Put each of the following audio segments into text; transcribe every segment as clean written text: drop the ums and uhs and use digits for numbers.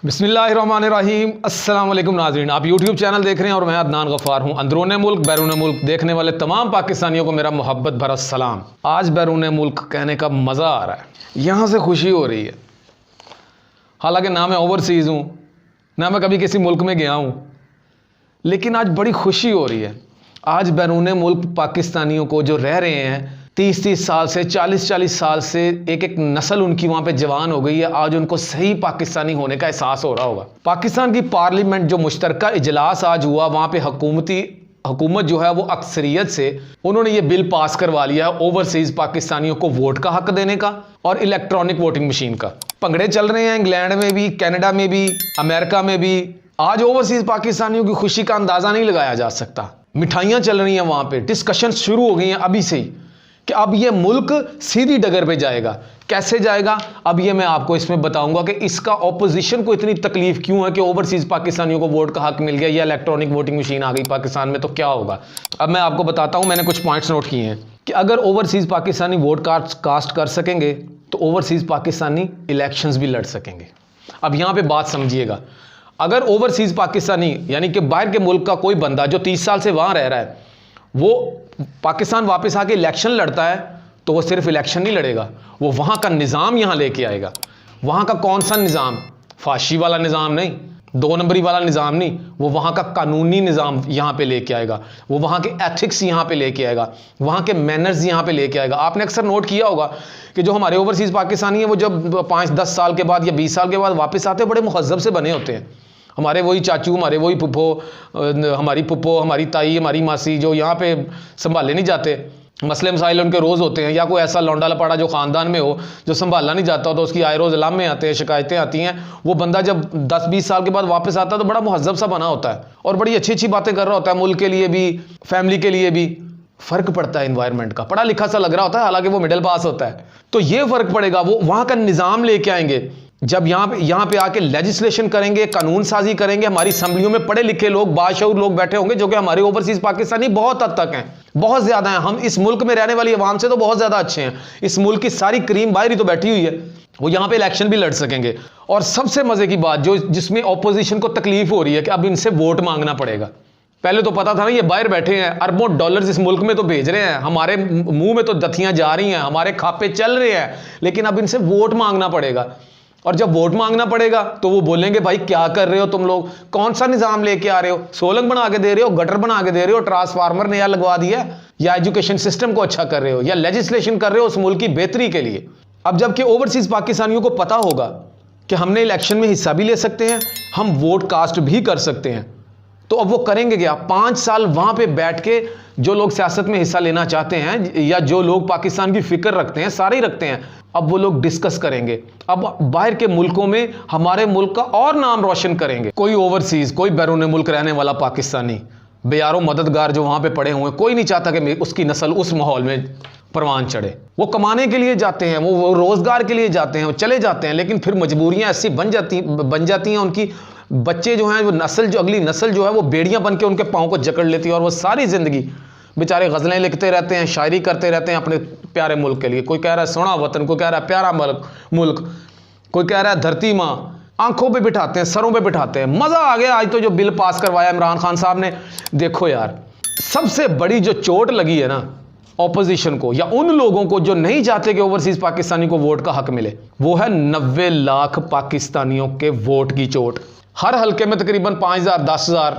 बिस्मिल्लाहिर्रहमानिर्रहीम। अस्सलाम वालेकुम नाज़रीन, आप यूट्यूब चैनल देख रहे हैं और मैं अदनान गफ़ार हूँ। अंदरूने मुल्क बैरून मुल्क देखने वाले तमाम पाकिस्तानियों को मेरा मोहब्बत भरा सलाम। आज बैरून मुल्क कहने का मज़ा आ रहा है, यहाँ से खुशी हो रही है। हालांकि ना मैं ओवरसीज़ हूँ, ना मैं कभी किसी मुल्क में गया हूँ, लेकिन आज बड़ी खुशी हो रही है। आज बैरून मुल्क पाकिस्तानियों को जो रह रहे हैं 30-30 साल से 40-40 साल से, एक एक नस्ल उनकी वहाँ पे जवान हो गई है। आज उनको सही पाकिस्तानी होने का एहसास हो रहा होगा। पाकिस्तान की पार्लियामेंट जो मुश्तरका इजलास आज हुआ, वहाँ पे हुकूमत जो है वो अक्सरियत से उन्होंने ये बिल पास करवा लिया है ओवरसीज़ पाकिस्तानियों को वोट का हक देने का और इलेक्ट्रॉनिक वोटिंग मशीन का। भंगड़े चल रहे हैं इंग्लैंड में भी, कनाडा में भी, अमेरिका में भी। आज ओवरसीज़ पाकिस्तानियों की खुशी का अंदाज़ा नहीं लगाया जा सकता। मिठाइयाँ चल रही हैं वहाँ पे, डिस्कशन शुरू हो गई हैं अभी से ही कि अब ये मुल्क सीधी डगर पे जाएगा। कैसे जाएगा अब ये मैं आपको इसमें बताऊंगा कि इसका ऑपोजिशन को इतनी तकलीफ क्यों है कि ओवरसीज़ पाकिस्तानियों को वोट का हक मिल गया या इलेक्ट्रॉनिक वोटिंग मशीन आ गई पाकिस्तान में, तो क्या होगा। अब मैं आपको बताता हूं, मैंने कुछ पॉइंट्स नोट किए हैं कि अगर ओवरसीज़ पाकिस्तानी वोट कास्ट कर सकेंगे तो ओवरसीज़ पाकिस्तानी इलेक्शंस भी लड़ सकेंगे। अब यहाँ पर बात समझिएगा, अगर ओवरसीज़ पाकिस्तानी यानी कि बाहर के मुल्क का कोई बंदा जो 30 साल से वहाँ रह रहा है वो पाकिस्तान वापस आके इलेक्शन लड़ता है, तो वो सिर्फ इलेक्शन नहीं लड़ेगा, वो वहाँ का निज़ाम यहाँ लेके आएगा। वहाँ का कौन सा निज़ाम? फाशी वाला निज़ाम नहीं, 2 नंबरी वाला निज़ाम नहीं, वो वहाँ का कानूनी निज़ाम यहाँ पे लेके आएगा। वो वहाँ के एथिक्स यहाँ पे लेके आएगा, वहाँ के मैनर्स यहाँ पे लेके आएगा। आपने अक्सर नोट किया होगा कि जो हमारे ओवरसीज़ पाकिस्तानी हैं वो जब 5-10 साल के बाद या 20 साल के बाद वापस आते हैं, बड़े मुहज़्ज़ब से बने होते हैं। हमारे वही चाचू, हमारे वही हमारी पुप्पो, हमारी ताई, हमारी मासी जो यहाँ पे संभाले नहीं जाते, मसले मसाइल उनके रोज़ होते हैं, या कोई ऐसा लौंडा लपाड़ा जो ख़ानदान में हो जो संभालना नहीं जाता हो, तो उसकी आए रोज़ लामे आते हैं, शिकायतें आती हैं। वो बंदा जब 10-20 साल के बाद वापस आता है तो बड़ा मुहज़्ज़ब सा बना होता है और बड़ी अच्छी अच्छी बातें कर रहा होता है, मुल्क के लिए भी, फैमिली के लिए भी। फ़र्क पड़ता है इन्वायरमेंट का, पढ़ा लिखा सा लग रहा होता है, हालांकि वो मिडिल पास होता है। तो ये फ़र्क पड़ेगा, वो वहाँ का निज़ाम लेके आएंगे। जब यहाँ पे आके लेजिस्लेशन करेंगे, कानून साजी करेंगे, हमारी असम्बलियों में पढ़े लिखे लोग, बाशऊर लोग बैठे होंगे जो कि हमारे ओवरसीज़ पाकिस्तानी बहुत हद तक हैं, बहुत ज़्यादा हैं। हम इस मुल्क में रहने वाली आवाम से तो बहुत ज़्यादा अच्छे हैं। इस मुल्क की सारी क्रीम बाहर ही तो बैठी हुई है, वो यहाँ पे इलेक्शन भी लड़ सकेंगे। और सबसे मज़े की बात जिसमें ऑपोजिशन को तकलीफ हो रही है कि अब इनसे वोट मांगना पड़ेगा। पहले तो पता था ना, ये बाहर बैठे हैं, अरबों डॉलर्स इस मुल्क में तो भेज रहे हैं, हमारे मुंह में तो दथियां जा रही हैं, हमारे खापे चल रहे हैं, लेकिन अब इनसे वोट मांगना पड़ेगा। और जब वोट मांगना पड़ेगा तो वो बोलेंगे भाई क्या कर रहे हो तुम लोग, कौन सा निज़ाम लेके आ रहे हो, सोलंग बना के दे रहे हो, गटर बना के दे रहे हो, ट्रांसफार्मर नया लगवा दिया, या एजुकेशन सिस्टम को अच्छा कर रहे हो, या लेजिस्लेशन कर रहे हो उस मुल्क की बेहतरी के लिए। अब जबकि ओवरसीज़ पाकिस्तानियों को पता होगा कि हमने इलेक्शन में हिस्सा भी ले सकते हैं, हम वोट कास्ट भी कर सकते हैं, तो अब वो करेंगे क्या? 5 साल वहाँ पे बैठ के जो लोग सियासत में हिस्सा लेना चाहते हैं या जो लोग पाकिस्तान की फिक्र रखते हैं, सारे ही रखते हैं, अब वो लोग डिस्कस करेंगे। अब बाहर के मुल्कों में हमारे मुल्क का और नाम रोशन करेंगे। कोई ओवरसीज़, कोई बैरून मुल्क रहने वाला पाकिस्तानी बेयारो मददगार जो वहाँ पे पड़े हुए हैं, कोई नहीं चाहता कि उसकी नस्ल उस माहौल में परवान चढ़े। वो कमाने के लिए जाते हैं, वो रोज़गार के लिए जाते हैं, वो चले जाते हैं, लेकिन फिर मजबूरियाँ ऐसी बन जाती हैं उनकी। बच्चे जो हैं, वो नस्ल जो अगली नस्ल जो है वो बेड़ियां बन के उनके पाँव को जकड़ लेती है और वो सारी ज़िंदगी बेचारे गज़लें लिखते रहते हैं, शायरी करते रहते हैं अपने प्यारे मुल्क के लिए। कोई कह रहा है सोना वतन, कोई कह रहा है प्यारा मुल्क, कोई कह रहा है धरती माँ। आंखों पे बिठाते हैं, सरों पे बिठाते हैं। मज़ा आ गया आज तो जो बिल पास करवाया इमरान खान साहब ने। देखो यार, सबसे बड़ी जो चोट लगी है ना ऑपोजिशन को या उन लोगों को जो नहीं चाहते कि ओवरसीज़ पाकिस्तानी को वोट का हक मिले, वो है 90 लाख पाकिस्तानियों के वोट की चोट। हर हल्के में तकरीबन 5,000, 10,000,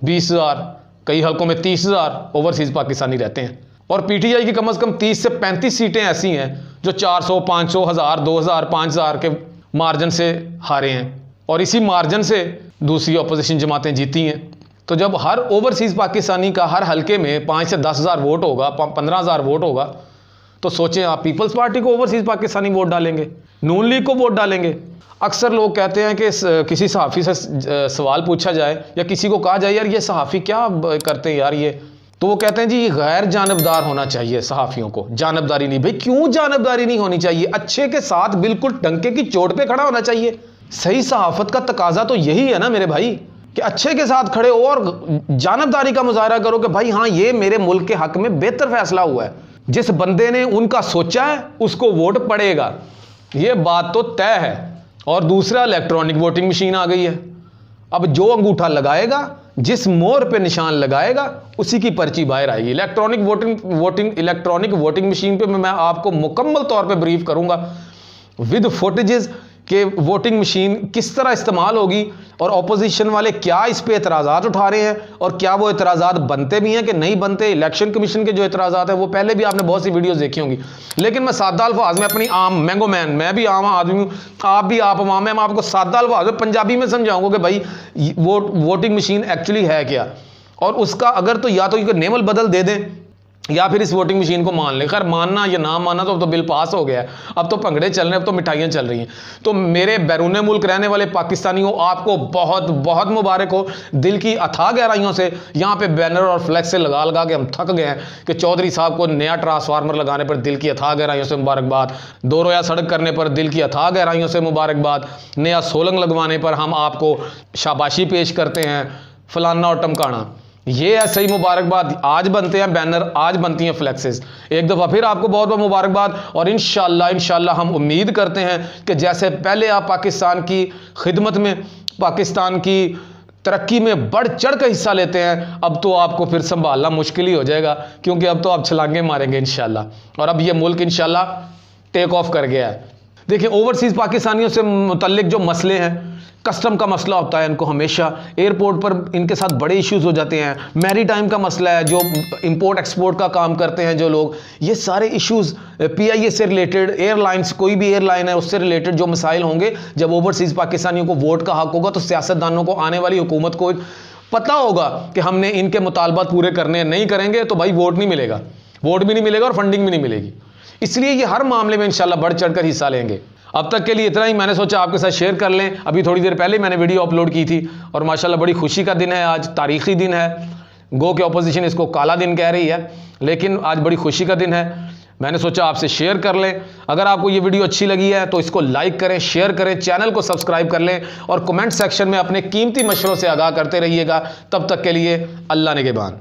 20,000, कई हल्कों में 30,000 ओवरसीज़ पाकिस्तानी रहते हैं। और पीटीआई की कम से कम 30 से 35 सीटें ऐसी हैं जो 400, 500, 1000, 2000, 5000 के मार्जिन से हारे हैं, और इसी मार्जिन से दूसरी अपोजिशन जमातें जीती हैं। तो जब हर ओवरसीज़ पाकिस्तानी का हर हल्के में 5 से 10,000 वोट होगा, 15,000 वोट होगा, तो सोचें आप, पीपल्स पार्टी को ओवरसीज़ पाकिस्तानी वोट डालेंगे, नून लीग को वोट डालेंगे। अक्सर लोग कहते हैं कि किसी सहाफ़ी से सवाल पूछा जाए या किसी को कहा जाए यार ये सहाफ़ी क्या करते हैं यार ये, तो वो कहते हैं जी ये गैर जानबदार होना चाहिए, सहाफ़ियों को जानबदारी नहीं। भाई क्यों जानबदारी नहीं होनी चाहिए? अच्छे के साथ बिल्कुल डंके की चोट पे खड़ा होना चाहिए। सही सहाफ़त का तकाजा तो यही है ना मेरे भाई, कि अच्छे के साथ खड़े हो और जानबदारी का मुजाहरा करो कि भाई हाँ ये मेरे मुल्क के हक में बेहतर फैसला हुआ है, जिस बंदे ने उनका सोचा है उसको वोट पड़ेगा। ये बात तो तय है। और दूसरा इलेक्ट्रॉनिक वोटिंग मशीन आ गई है। अब जो अंगूठा लगाएगा, जिस मोहर पे निशान लगाएगा, उसी की पर्ची बाहर आएगी। इलेक्ट्रॉनिक वोटिंग मशीन पे मैं आपको मुकम्मल तौर पे ब्रीफ करूंगा विद फुटेजेस कि वोटिंग मशीन किस तरह इस्तेमाल होगी और ऑपोजिशन वाले क्या इस पे एतराज़ात उठा रहे हैं और क्या वो एतराज़ात बनते भी हैं कि नहीं बनते। इलेक्शन कमीशन के जो एतराज़ात हैं वो पहले भी आपने बहुत सी वीडियोस देखी होंगी, लेकिन मैं सादा अल्फाज में अपनी आम मैंगो मैन, मैं भी आम आदमी हूँ, आप भी आप आम है, मैं आपको सादा अल्फाज में पंजाबी में समझाऊंगा कि भाई वोटिंग मशीन एक्चुअली है क्या, और उसका अगर तो या तो ये नेमल बदल दे दें या फिर इस वोटिंग मशीन को मान लें। खैर मानना या ना मानना तो अब तो बिल पास हो गया है, अब तो भंगड़े चल रहे हैं, अब तो मिठाइयाँ चल रही हैं। तो मेरे बैरून मुल्क रहने वाले पाकिस्तानियों, आपको बहुत बहुत मुबारक हो दिल की अथाह गहराइयों से। यहाँ पे बैनर और फ्लैक्स से लगा लगा के हम थक गए हैं कि चौधरी साहब को नया ट्रांसफार्मर लगाने पर दिल की अथाह गहराइयों से मुबारकबाद, दो रोया सड़क करने पर दिल की अथाह गहराइयों से मुबारकबाद, नया सोलंग लगवाने पर हम आपको शाबाशी पेश करते हैं, फलाना और टमकाना। ये है सही मुबारकबाद। आज बनते हैं बैनर, आज बनती हैं फ्लैक्सेस। एक दफ़ा फिर आपको बहुत बहुत मुबारकबाद, और इंशाल्लाह हम उम्मीद करते हैं कि जैसे पहले आप पाकिस्तान की खिदमत में, पाकिस्तान की तरक्की में बढ़ चढ़ कर हिस्सा लेते हैं, अब तो आपको फिर संभालना मुश्किल ही हो जाएगा, क्योंकि अब तो आप छलांगे मारेंगे इंशाल्लाह। और अब ये मुल्क इंशाल्लाह टेक ऑफ कर गया है। देखिए, ओवरसीज़ पाकिस्तानियों से मुतल्लिक जो मसले हैं, कस्टम का मसला होता है, इनको हमेशा एयरपोर्ट पर इनके साथ बड़े इश्यूज हो जाते हैं। मैरी टाइम का मसला है, जो इंपोर्ट एक्सपोर्ट का काम करते हैं जो लोग, ये सारे इश्यूज PIA से रिलेटेड, एयरलाइंस, कोई भी एयरलाइन है उससे रिलेटेड जो मसाइल होंगे, जब ओवरसीज़ पाकिस्तानियों को वोट का हक होगा तो सियासतदानों को, आने वाली हुकूमत को पता होगा कि हमने इनके मुतालबात पूरे करने हैं, नहीं करेंगे तो भाई वोट नहीं मिलेगा, वोट भी नहीं मिलेगा और फंडिंग भी नहीं मिलेगी। इसलिए ये हर मामले में इंशाल्लाह बढ़ चढ़ कर हिस्सा लेंगे। अब तक के लिए इतना ही, मैंने सोचा आपके साथ शेयर कर लें। अभी थोड़ी देर पहले मैंने वीडियो अपलोड की थी और माशाल्लाह बड़ी खुशी का दिन है आज, तारीखी दिन है। गो के ऑपोजिशन इसको काला दिन कह रही है, लेकिन आज बड़ी खुशी का दिन है। मैंने सोचा आपसे शेयर कर लें। अगर आपको ये वीडियो अच्छी लगी है तो इसको लाइक करें, शेयर करें, चैनल को सब्सक्राइब कर लें और कमेंट सेक्शन में अपने कीमती मशवरों से आगाह करते रहिएगा। तब तक के लिए अल्लाह निगहबान।